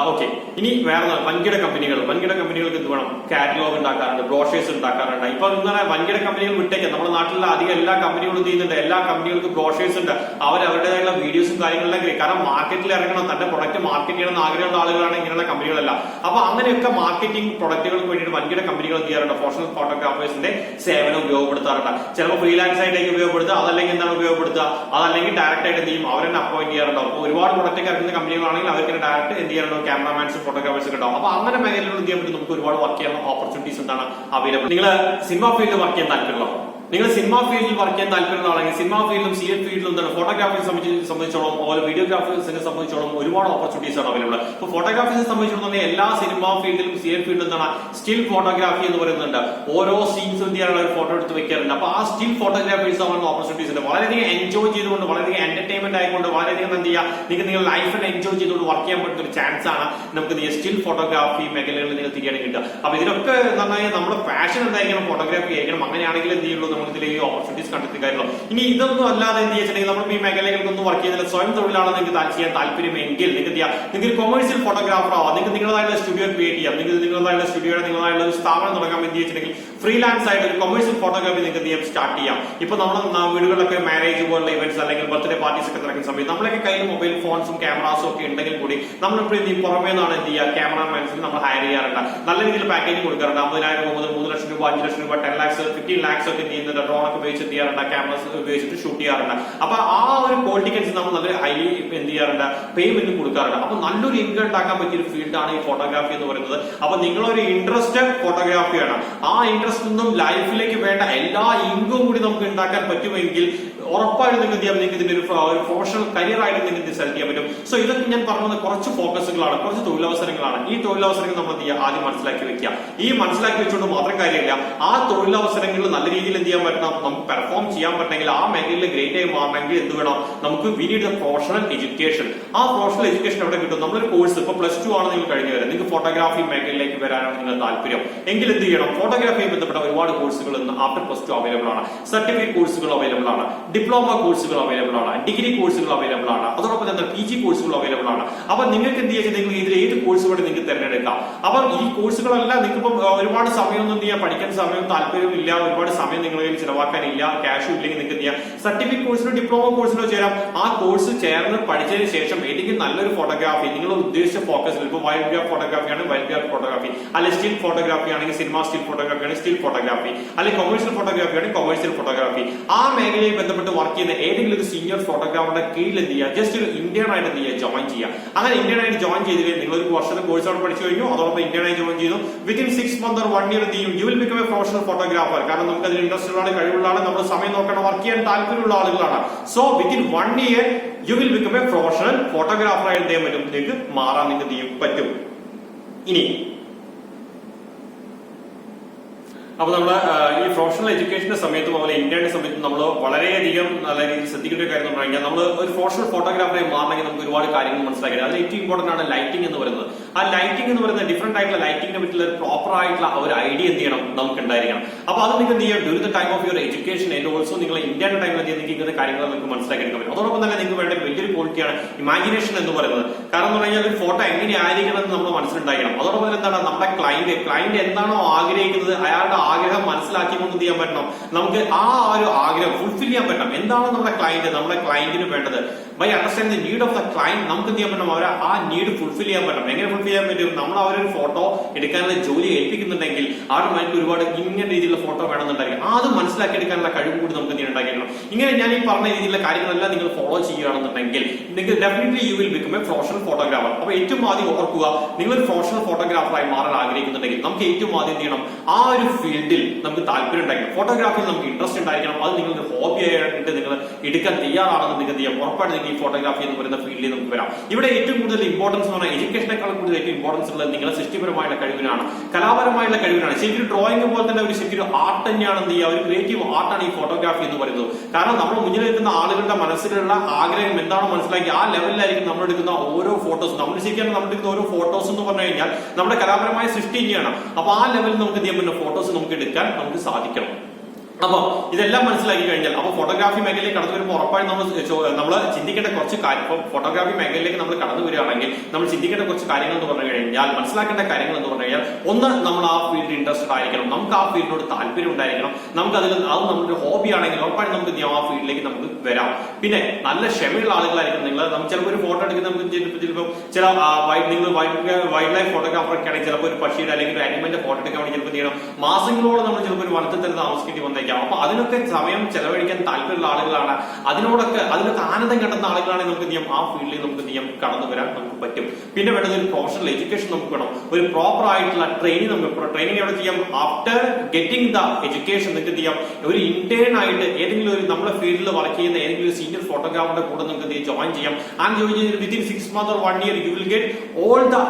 ഓക്കെ, ഇനി വേറെ വൻകിട കമ്പനികൾക്ക് എന്ത് വേണം, കാറ്റലോഗ് ഉണ്ടാക്കാറുണ്ട്, ബ്രോഷേഴ്സ് ഉണ്ടാക്കാറുണ്ട്. ഇപ്പൊ ഇങ്ങനെ വൻകിട കമ്പനികൾ വിട്ടേക്കാം, നമ്മുടെ നാട്ടിലുള്ള അധികം എല്ലാ കമ്പനികളും ചെയ്യുന്നുണ്ട്. എല്ലാ കമ്പനികൾക്കും ബ്രോഷേഴ്സ് ഉണ്ട്. അവരുടേതായുള്ള വീഡിയോസും കാര്യങ്ങളെല്ലാം, കാരണം മാർക്കറ്റിൽ ഇറങ്ങണം, തന്റെ പ്രൊഡക്റ്റ് മാർക്കറ്റ് ചെയ്യണമെന്ന് ആഗ്രഹമുള്ള ആളുകളാണ് ഇങ്ങനെയുള്ള കമ്പനികളല്ല. അപ്പൊ അങ്ങനെയൊക്കെ മാർക്കറ്റിംഗ് പ്രൊഡക്റ്റുകൾക്ക് വേണ്ടിയിട്ട് വൻകിട കമ്പനികൾ എന്ത് ചെയ്യാറുണ്ട്, പ്രൊഫഷണൽ ഫോട്ടോഗ്രാഫേഴ്സിന്റെ സേവനം ഉപയോഗപ്പെടുത്താറുണ്ട്. ചിലപ്പോൾ ഫ്രീലാൻസ് ആയിട്ടേക്ക് ഉപയോഗപ്പെടുത്തുക, അതല്ലെങ്കിൽ എന്താണ് ഉപയോഗപ്പെടുത്തുക, അതല്ലെങ്കിൽ ഡയറക്റ്റ് ആയിട്ട് എന്ത് ചെയ്യും, അവരെ അപ്പോയിന്റ് ചെയ്യാറുണ്ടാവും. അപ്പോൾ ഒരുപാട് പ്രൊഡക്റ്റ് ഇറങ്ങുന്ന കമ്പനികളാണെങ്കിൽ അവർക്ക് ഡയറക്റ്റ് എന്ത് ചെയ്യാറുണ്ടോ, ക്യാമറാമാൻസും ഫോട്ടോഗ്രാഫേഴ്സും ഉണ്ടാവും. അപ്പൊ അങ്ങനെ മേഖലകളിൽ എന്ത് ചെയ്യാൻ പറ്റും, നമുക്ക് ഒരുപാട് വർക്ക് ചെയ്യാനുള്ള ഓപ്പർച്യൂണിറ്റീസ് എന്താണ് അവൈലബിൾ. നിങ്ങൾ സിനിമ ഫീൽഡിൽ വർക്ക് ചെയ്യാൻ താല്പര്യമുള്ളൂ, നിങ്ങൾ സിനിമ ഫീൽഡിൽ വർക്ക് ചെയ്യാൻ താല്പര്യമുള്ളതാണെങ്കിൽ സിനിമ ഫീൽഡിലും സീരിയൽ ഫീൽഡിലും എന്താണ് ഫോട്ടോഗ്രാഫിയെ സംബന്ധിച്ചോളം അതുപോലെ വീഡിയോഗ്രാഫേഴ്സിനെ സംബന്ധിച്ചോളം ഒരുപാട് ഓപ്പർച്യൂണിറ്റീസ് ആണ് അവൈലബിൾ. ഇപ്പൊ ഫോട്ടോഗ്രാഫിയെ സംബന്ധിച്ചിടത്തോളം എല്ലാ സിനിമ ഫീൽഡിലും സീരിയൽ ഫീൽഡിലും എന്താണ് സ്റ്റിൽ ഫോട്ടോഗ്രാഫി എന്ന് പറയുന്നുണ്ട്. ഓരോ സീൻസും എന്ത് ചെയ്യാനുള്ള ഒരു ഫോട്ടോ എടുത്ത് വെക്കാറുണ്ട്. അപ്പൊ ആ സ്റ്റിൽ ഫോട്ടോഗ്രാഫേഴ്സ് ആവുന്ന ഓപ്പർച്യൂണിറ്റീസ് ഉണ്ട്. വളരെയധികം എൻജോയ് ചെയ്തുകൊണ്ട്, വളരെയധികം എന്റർടൈൻമെന്റ് ആയിക്കൊണ്ട്, വളരെയധികം എന്ത് ചെയ്യുക, നിങ്ങൾ ലൈഫിനെ എൻജോയ് ചെയ്തുകൊണ്ട് വർക്ക് ചെയ്യാൻ പറ്റുന്ന ഒരു ചാൻസ് ആണ് നമുക്ക് സ്റ്റിൽ ഫോട്ടോഗ്രാഫി മേഖലകളിൽ നിങ്ങൾ തിരികെ കിട്ടുക. അപ്പൊ ഇതിനൊക്കെ എന്ന് പറഞ്ഞാൽ നമ്മുടെ പാഷൻ എന്തായിരിക്കണം, ഫോട്ടോഗ്രാഫി ആയിരിക്കണം. അങ്ങനെയാണെങ്കിൽ എന്ത് ചെയ്യുള്ളൂ, നമുക്ക് ഇതിലേക്ക് ഓപ്പർച്യൂണിറ്റീസ് കണ്ടെത്തിക്കാറുള്ളൂ. ഇനി ഇതൊന്നും അല്ലാതെ എന്ത് വെച്ചിട്ടുണ്ടെങ്കിൽ നമ്മൾ ഈ മേഖലകൾക്കൊന്നും വർക്ക് ചെയ്യുന്നില്ല, സ്വയം തൊഴിലാണ് നിങ്ങൾക്ക് ചെയ്യാൻ താല്പര്യമെങ്കിൽ നിങ്ങൾക്ക് കൊമേഴ്സ്യൽ ഫോട്ടോഗ്രാഫർ ആവാം. നിങ്ങൾക്ക് നിങ്ങളതായുള്ള സ്റ്റുഡിയോ ക്രിയേറ്റ് ചെയ്യാം. നിങ്ങളതായുള്ള സ്റ്റുഡിയോയുടെ നിങ്ങളതായുള്ള ഒരു സ്ഥാപനം തുടങ്ങാൻ എന്ത് വെച്ചിട്ടുണ്ടെങ്കിൽ ഫ്രീലാൻസ് ആയിട്ട് ഒരു കൊമേഴ്സ്യൽ ഫോട്ടോഗ്രാഫി നിങ്ങൾക്ക് സ്റ്റാർട്ട് ചെയ്യാം. ഇപ്പൊ നമ്മുടെ വീടുകളിലൊക്കെ മാരേജ് പോലുള്ള ഇവന്റ്സ് അല്ലെങ്കിൽ ബർത്ത്ഡേ പാർട്ടീസ് ഒക്കെ നടക്കുന്ന സമയത്ത് നമ്മളൊക്കെ കയ്യിൽ മൊബൈൽ ഫോൺസും ക്യാമറാസും ഒക്കെ ഉണ്ടെങ്കിൽ കൂടി നമ്മളിപ്പോൾ പുറമേ നിന്നാണ് എന്ത് ചെയ്യുക, ക്യാമറാമാൻസിന് നമ്മൾ ഹയർ ചെയ്യാറുണ്ട്. നല്ല രീതിയിൽ പാക്കേജ് കൊടുക്കാറുണ്ട്. 50,000 രൂപ മുതൽ 3 ലക്ഷം രൂപ, 5 ലക്ഷം രൂപ, 10 lakhs 15 lakhs ഒക്കെ ചെയ്യുന്നുണ്ട്. ഡ്രോൺ ഒക്കെ ഉപയോഗിച്ച് ചെയ്യാറുണ്ട്, ക്യാമറസ് ഉപയോഗിച്ചിട്ട് ഷൂട്ട് ചെയ്യാറുണ്ട്. അപ്പൊ ആ ഒരു ക്വാളിറ്റിക്ക് നമ്മൾ നല്ല ഹൈലി എന്ത് ചെയ്യാറുണ്ട്, പേയ്മെന്റ് കൊടുക്കാറുണ്ട്. അപ്പൊ നല്ലൊരു ഇൻകം ഉണ്ടാക്കാൻ പറ്റിയ ഒരു ഫീൽഡാണ് ഈ ഫോട്ടോഗ്രാഫി എന്ന് പറയുന്നത്. അപ്പൊ നിങ്ങളൊരു ഇൻട്രസ്റ്റ് ഫോട്ടോഗ്രാഫിയാണ്. ആ ഇൻട്രസ്റ്റ് ഒന്നും ലൈഫിലേക്ക് വേണ്ട എല്ലാ ഇൻകവും കൂടി നമുക്ക് ഉണ്ടാക്കാൻ പറ്റുമെങ്കിൽ ഉറപ്പായിട്ടും നിങ്ങൾക്ക് ഇതിന്റെ ഒരു പ്രൊഫഷണൽ കരിയർ ആയിട്ട് നിങ്ങൾക്ക് സെലക്ട് ചെയ്യാൻ പറ്റും. സോ ഇതൊക്കെ ഞാൻ പറഞ്ഞത് കുറച്ച് ഫോക്കസുകളാണ്, കുറച്ച് തൊഴിലവസരങ്ങളാണ്. ഈ തൊഴിലവസരങ്ങൾ നമ്മൾ ആദ്യം മനസ്സിലാക്കി വെക്കുക. ഈ മനസ്സിലാക്കി വെച്ചുകൊണ്ട് മാത്രം കാര്യമില്ല, ആ തൊഴിലവസരങ്ങളിൽ നല്ല രീതിയിൽ എന്ത് ചെയ്യാൻ പറ്റണം, നമുക്ക് പെർഫോം ചെയ്യാൻ പറ്റണമെങ്കിൽ, ആ മേഖലയിൽ ഗ്രേറ്റ് ആയി മാറണമെങ്കിൽ എന്ത് വേണം, നമുക്ക് we need the professional education. ആ പ്രൊഫഷണൽ എഡ്യൂക്കേഷൻ എവിടെ കിട്ടും, നമ്മളൊരു കോഴ്സ് ഇപ്പൊ +2 ആണ് നിങ്ങൾ കഴിഞ്ഞു വരാം, നിങ്ങൾക്ക് ഫോട്ടോഗ്രാഫി മേഖലയിലേക്ക് വരാനാണ് നിങ്ങൾ താല്പര്യം എങ്കിൽ എന്ത് ചെയ്യണം, ഫോട്ടോഗ്രാഫിയുമായി ബന്ധപ്പെട്ട ഒരുപാട് കോഴ്സുകൾ ആഫ്റ്റർ +2 അവൈലബിൾ ആണ്. സർട്ടിഫിക്കറ്റ് കോഴ്സുകൾ അവൈലബിൾ ആണ്, ഡിപ്ലോമ കോഴ്സുകൾ അവൈലബിൾ ആണ്, ഡിഗ്രി കോഴ്സുകൾ അവൈലബിൾ ആണ്, അതോടൊപ്പം തന്നെ PG കോഴ്സുകൾ അവൈലബിൾ ആണ്. അപ്പൊ നിങ്ങൾക്ക് എന്ത് ചെയ്യാൻ, നിങ്ങൾ ഇതിൽ ഏത് കോഴ്സ് കൂടെ നിങ്ങൾക്ക് തിരഞ്ഞെടുക്കാം. അപ്പൊ ഈ കോഴ്സുകളെല്ലാം നിങ്ങൾക്ക് ഒരുപാട് സമയമൊന്നും ചെയ്യാൻ, പഠിക്കാൻ സമയം താല്പര്യവും ഇല്ല, ഒരുപാട് സമയം നിങ്ങളിൽ ചിലവാക്കാനില്ല, ക്യാഷും ഇല്ലെങ്കിൽ നിങ്ങൾക്ക് എന്ത് ചെയ്യാം, സർട്ടിഫിക്കറ്റ് കോഴ്സിനോ ഡിപ്ലോമ കോഴ്സിനോ ചേരാം. ആ കോഴ്സ് ചേർന്ന് പഠിച്ചതിന് ശേഷം ഏതെങ്കിലും നല്ലൊരു ഫോട്ടോഗ്രാഫി നിങ്ങൾ ഉദ്ദേശിച്ച ഫോക്കസിൽ, ഇപ്പൊ വൈൽഡ് ഗ്രാഫ് ഫോട്ടോഗ്രാഫി ആണ് വൈൽഡ് ഗ്രാഫ് ഫോട്ടോഗ്രാഫി, അല്ലെങ്കിൽ സ്റ്റിൽ ഫോട്ടോഗ്രാഫി ആണെങ്കിൽ സിനിമ സ്റ്റിൽ ഫോട്ടോഗ്രാഫി ആണ് സ്റ്റിൽ ഫോട്ടോഗ്രാഫി, അല്ലെങ്കിൽ കൊമേഴ്സ്യൽ ഫോട്ടോഗ്രാഫി ആണെങ്കിൽ കൊമേഴ്സ്യൽ ഫോട്ടോഗ്രാഫി. ആ മേഖലയിൽ ബന്ധപ്പെട്ട് വർക്ക് ചെയ്യുന്ന ഏതെങ്കിലും ഒരു സീനിയർ ഫോട്ടോഗ്രാഫറുടെ കീഴിൽ എന്ത് ചെയ്യുക, ജസ്റ്റ് ഒരു ഇന്ത്യൻ ആയിട്ട് എന്ത് ചെയ്യുക, ജോയിൻ ചെയ്യുക. അങ്ങനെ ഇന്ത്യൻ ആയിട്ട് ജോയിൻ ചെയ്തിട്ട് നിങ്ങൾ ഒരു വർഷത്തെ കോഴ്സ് അവിടെ പഠിച്ചു കഴിഞ്ഞു, അതോടൊപ്പം ഇന്ത്യൻ ആയി ജോയിൻ ചെയ്തു. വിത്തിൻ 6 months or 1 year എന്ത് ചെയ്യും, you will become A professional photographer. കാരണം നമുക്ക് അതിൽ ഇൻട്രസ്റ്റ് ഉള്ള കഴിവുള്ളതാണ്, നമ്മൾ സമയം നോക്കണം, വർക്ക് ചെയ്യാൻ താല്പര്യമുള്ള ആളുകളാണ്. So within 1 year you will become A professional photographer ആയിട്ട് എന്ത് ചെയ്യാൻ പറ്റും, നിങ്ങൾക്ക് മാറാൻ നിങ്ങൾക്ക് പറ്റും. ഇനി അപ്പൊ നമ്മള് ഈ പ്രൊഫഷണൽ എഡ്യൂക്കേഷന്റെ സമയത്തും അതുപോലെ ഇന്ത്യയുടെ സമയത്തും നമ്മൾ വളരെയധികം നല്ല രീതിയിൽ ശ്രദ്ധിക്കേണ്ട ഒരു കാര്യം എന്ന് പറഞ്ഞാൽ, നമ്മൾ ഒരു പ്രൊഫഷണൽ ഫോട്ടോഗ്രാഫറെ മാറണമെങ്കിൽ നമുക്ക് ഒരുപാട് കാര്യങ്ങൾ മനസ്സിലാക്കണം. അതിൽ ഏറ്റവും ഇമ്പോർട്ടന്റ് ആണ് ലൈറ്റിംഗ് എന്ന് പറയുന്നത്. ആ ലൈറ്റിംഗ് എന്ന് പറയുന്നത് ഡിഫറെന്റ് ആയിട്ടുള്ള ലൈറ്റിംഗിനെ പറ്റിയുള്ള ഒരു പ്രോപ്പർ ആയിട്ടുള്ള ഒരു ഐഡിയ എന്ത് ചെയ്യണം, നമുക്ക് ഉണ്ടായിരിക്കണം. അപ്പൊ അത് നിങ്ങൾക്ക് എന്ത് ചെയ്യാം, during the time of your education and also നിങ്ങൾ ഇന്ത്യയുടെ ടൈമിൽ നിങ്ങൾക്ക് ഇങ്ങനത്തെ കാര്യങ്ങൾ നിങ്ങൾക്ക് മനസ്സിലാക്കി എടുക്കാൻ പറ്റും. അതോടൊപ്പം തന്നെ നിങ്ങൾക്ക് വേണ്ട വലിയൊരു ക്വാളിറ്റിയാണ് ഇമാജിനേഷൻ എന്ന് പറയുന്നത്. കാരണം എന്ന് പറഞ്ഞാൽ ഒരു ഫോട്ടോ എങ്ങനെ ആയിരിക്കണം എന്ന് നമ്മൾ മനസ്സിലുണ്ടായിരിക്കണം. അതോടൊപ്പം തന്നെ എന്താണ്, നമ്മുടെ ക്ലയന്റ് എന്താണോ ആഗ്രഹിക്കുന്നത് അയാളുടെ ആഗ്രഹം മനസ്സിലാക്കിക്കൊണ്ട് എന്ത് ചെയ്യാൻ പറ്റണം, നമുക്ക് ആ ഒരു ആഗ്രഹം ഫുൾഫിൽ ചെയ്യാൻ പറ്റണം. എന്താണോ നമ്മുടെ ക്ലയന്റിന് വേണ്ടത്, by understand the need of the client നമുക്ക് എന്ത് ചെയ്യാൻ പറ്റണം, അവരെ ആ നീഡ് ഫുൾഫിൽ ചെയ്യാൻ പറ്റണം. എങ്ങനെ ഫുൾഫിൽ ചെയ്യാൻ പറ്റും, നമ്മൾ അവരൊരു ഫോട്ടോ എടുക്കാനുള്ള ജോലി ഏൽപ്പിക്കുന്നുണ്ടെങ്കിൽ അവരുടെ മനസ്സിൽ ഒരുപാട് ഇങ്ങനെ രീതിയിലുള്ള ഫോട്ടോ വേണമെന്നുണ്ടായിരിക്കും. അത് മനസ്സിലാക്കി എടുക്കാനുള്ള കഴിവ് കൂടി നമുക്ക് ഉണ്ടാക്കിയിരിക്കണം. ഇങ്ങനെ ഞാൻ ഈ പറഞ്ഞ രീതിയിലുള്ള കാര്യങ്ങളെല്ലാം നിങ്ങൾ ഫോളോ ചെയ്യുകയാണെന്നുണ്ടെങ്കിൽ നിങ്ങൾ definitely you will become A professional photographer. അപ്പൊ ഏറ്റവും ആദ്യം ഓർക്കുക, നിങ്ങൾ ഒരു പ്രൊഫഷണൽ ഫോട്ടോഗ്രാഫറായി മാറാൻ ആഗ്രഹിക്കുന്നുണ്ടെങ്കിൽ നമുക്ക് ഏറ്റവും ആദ്യം എന്ത് ചെയ്യണം, ആ ഒരു ഫീൽഡിൽ നമുക്ക് താല്പര്യം ഉണ്ടായിരിക്കണം, ഫോട്ടോഗ്രാഫിയിൽ നമുക്ക് ഇൻട്രസ്റ്റ് ഉണ്ടായിരിക്കണം. അത് നിങ്ങളുടെ ഹോബി ആയിട്ട് നിങ്ങൾ എടുക്കാൻ തയ്യാറാണെന്ന് നിങ്ങൾ ചെയ്യാം. ഉറപ്പായിട്ട് നിങ്ങൾ ഈ ഫോട്ടോഗ്രാഫി എന്ന് പറയുന്ന ഫീൽഡിൽ നമുക്ക് വരാം. ഇവിടെ ഏറ്റവും കൂടുതൽ ഇമ്പോർട്ടൻസ് എന്ന് പറഞ്ഞാൽ എഡ്യൂക്കേഷനേക്കാൾ കൂടുതൽ ഏറ്റവും ഇമ്പോർട്ടൻസ് ഉള്ളത് നിങ്ങളുടെ സൃഷ്ടിപരമായുള്ള കഴിവിനാണ്, കലാപരമായുള്ള കഴിവിനാണ്. ശരിക്കും ഡ്രോയിങ് പോലെ തന്നെ ഒരു ശരിക്കും ആർട്ട് തന്നെയാണ് എന്ത് ചെയ്യുക, ഒരു ക്രിയേറ്റീവ് ആർട്ടാണ് ഈ ഫോട്ടോഗ്രാഫി എന്ന് പറയുന്നത്. കാരണം നമ്മുടെ മുന്നിൽ നിൽക്കുന്ന ആളുകളുടെ മനസ്സിലുള്ള ആഗ്രഹം എന്താണോ മനസ്സിലാക്കി ആ ലെവലിലായിരിക്കും നമ്മൾ എടുക്കുന്ന ഓരോ ഫോട്ടോസ്. നമ്മൾ ശരിക്കും നമ്മൾ എടുക്കുന്ന ഓരോ ഫോട്ടോസ് എന്ന് പറഞ്ഞു കഴിഞ്ഞാൽ നമ്മുടെ കലാപരമായ സൃഷ്ടി തന്നെയാണ്. അപ്പൊ ആ ലെവലിൽ നമുക്ക് എന്ത് ചെയ്യാൻ പറ്റുന്ന ഫോട്ടോസ് നമുക്ക് എടുക്കാൻ നമുക്ക് സാധിക്കണം. അപ്പൊ ഇതെല്ലാം മനസ്സിലാക്കി കഴിഞ്ഞാൽ അപ്പൊ ഫോട്ടോഗ്രാഫി മേഖലയിലേക്ക് കടന്നു വരുമ്പോൾ ഉറപ്പായും നമ്മൾ ചിന്തിക്കേണ്ട കുറച്ച് കാര്യം, ഇപ്പൊ ഫോട്ടോഗ്രാഫി മേഖലയിലേക്ക് നമ്മൾ കടന്നു വരികയാണെങ്കിൽ നമ്മൾ ചിന്തിക്കേണ്ട കുറച്ച് കാര്യങ്ങൾ എന്ന് പറഞ്ഞു കഴിഞ്ഞാൽ, മനസ്സിലാക്കേണ്ട കാര്യങ്ങൾ എന്ന് പറഞ്ഞു കഴിഞ്ഞാൽ, ഒന്ന് നമ്മൾ ആ ഫീൽഡിൽ ഇൻട്രസ്റ്റഡ് ആയിരിക്കണം, നമുക്ക് ആ ഫീൽഡിനോട് താല്പര്യം ഉണ്ടായിരിക്കണം, നമുക്ക് അത് നമ്മുടെ ഹോബി ആണെങ്കിൽ ഉറപ്പായും നമുക്ക് ആ ഫീൽഡിലേക്ക് നമുക്ക് വരാം. പിന്നെ നല്ല ക്ഷമയുള്ള ആളുകളായിരിക്കും നിങ്ങൾ. നമുക്ക് ചിലപ്പോൾ ഒരു ഫോട്ടോ എടുക്കുന്ന നമുക്ക് ചിലപ്പോൾ ചില നിങ്ങൾ വൈൽഡ് ലൈഫ് ഫോട്ടോഗ്രാഫർ ഒക്കെ ആണെങ്കിൽ ചിലപ്പോൾ ഒരു പക്ഷിയുടെ അല്ലെങ്കിൽ ഒരു ആനിമലിന്റെ ഫോട്ടോ എടുക്കാൻ വേണ്ടി ചിലപ്പോൾ ചെയ്യണം മാസങ്ങളോളം നമ്മൾ ചിലപ്പോൾ ഒരു വനത്തിൽ തന്നെ താമസിക്കേണ്ടി വന്നേക്കാം. അപ്പൊ അതിനൊക്കെ സമയം ചെലവഴിക്കാൻ താല്പര്യമുള്ള ആളുകളാണ്, അതിനൊക്കെ ആനന്ദം കണ്ടെത്തുന്ന ആളുകളാണെങ്കിൽ നമുക്ക് ചെയ്യാം ആ ഫീൽഡിൽ നമുക്ക് ചെയ്യാം കടന്നു വരാൻ നമുക്ക് പറ്റും. പിന്നെ വേണ്ടത് ഒരു പ്രൊഫഷണൽ എഡ്യൂക്കേഷൻ നമുക്ക് വേണം, ഒരു പ്രോപ്പർ ആയിട്ടുള്ള ട്രെയിനിങ് നമുക്ക്. ട്രെയിനിങ് എവിടെ ചെയ്യാം, ആഫ്റ്റർ ഗെറ്റിംഗ് ദ എഡ്യൂക്കേഷൻ നിങ്ങൾക്ക് ചെയ്യാം ഒരു ഇന്റേൺ ആയിട്ട് ഏതെങ്കിലും ഒരു നമ്മുടെ ഫീൽഡിൽ വർക്ക് ചെയ്യുന്ന ഏതെങ്കിലും ഒരു സീനിയർ ഫോട്ടോഗ്രാഫറുടെ കൂടെ നിങ്ങൾക്ക് ജോയിൻ ചെയ്യാം. ആൻഡ് ജോയിൻ ചെയ്ത് within 6 months or 1 year you will get all the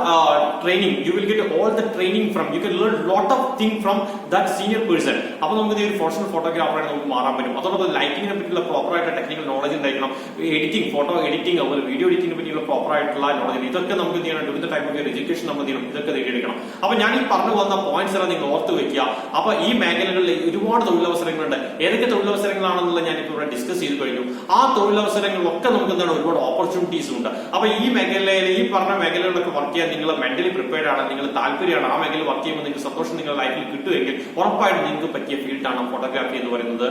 training, you will get all the training from, you can learn lot of things from that senior person. അപ്പൊ നമുക്ക് ഒരു professional ഫോട്ടോഗ്രാഫറായി നമുക്ക് മാറാൻ പറ്റും. അതോടൊപ്പം ലൈറ്റിങ്ങിനെ പറ്റിയുള്ള പ്രോപ്പർ ആയിട്ട് ടെക്നിക്കൽ നോളജ് ഉണ്ടായിരിക്കണം, എഡിറ്റിംഗ് ഫോട്ടോ എഡിറ്റിംഗ് അതുപോലെ വീഡിയോ എഡിറ്റിംഗിനെ പറ്റിയുള്ള പ്രോപ്പർ ആയിട്ടുള്ള നോളജ്, ഇതൊക്കെ നമുക്ക് ചെയ്യണം. During the time of education നമ്മൾ ചെയ്യണം, ഇതൊക്കെ നേടിയെടുക്കണം. അപ്പൊ ഞാൻ ഈ പറഞ്ഞു വന്ന പോയിന്റ്സ് എല്ലാം നിങ്ങൾ ഓർത്ത് വെക്കുക. അപ്പൊ ഈ മേഖലകളിൽ ഒരുപാട് തൊഴിലവസരങ്ങളുണ്ട്. ഏതൊക്കെ തൊഴിലവസരങ്ങളാണെന്നുള്ള ഞാൻ ഇപ്പോൾ ഇവിടെ ഡിസ്കസ് ചെയ്ത് കഴിഞ്ഞു. ആ തൊഴിലവസരങ്ങളിലൊക്കെ നമുക്ക് എന്താണ് ഒരുപാട് ഓപ്പർച്യൂണിറ്റീസ് ഉണ്ട്. അപ്പൊ ഈ മേഖലയിൽ ഈ പറഞ്ഞ മേഖലകളിലൊക്കെ വർക്ക് ചെയ്യാൻ നിങ്ങൾ മെന്റലി പ്രിപ്പയർഡ് ആണ്, നിങ്ങൾ താല്പര്യമാണ്, ആ മേഖലയിൽ വർക്ക് ചെയ്യുമ്പോൾ നിങ്ങൾക്ക് സന്തോഷം നിങ്ങളുടെ ലൈഫിൽ കിട്ടുമെങ്കിൽ ഉറപ്പായിട്ടും നിങ്ങൾക്ക് പറ്റിയ ഫീൽഡാണ് ഫോട്ടോഗ്രാഫി എന്ന് പറയുന്നത്.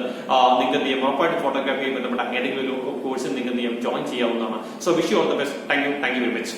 നിങ്ങൾക്ക് എന്ത് ചെയ്യാം, ഉറപ്പായിട്ട് ഫോട്ടോഗ്രാഫിയുമായി ബന്ധപ്പെട്ട ഏതെങ്കിലും ഒരു കോഴ്സിൽ നിങ്ങൾക്ക് എന്ത് ചെയ്യാം ജോയിൻ ചെയ്യാവുന്നതാണ്. So wish you all the best. Thank you very much.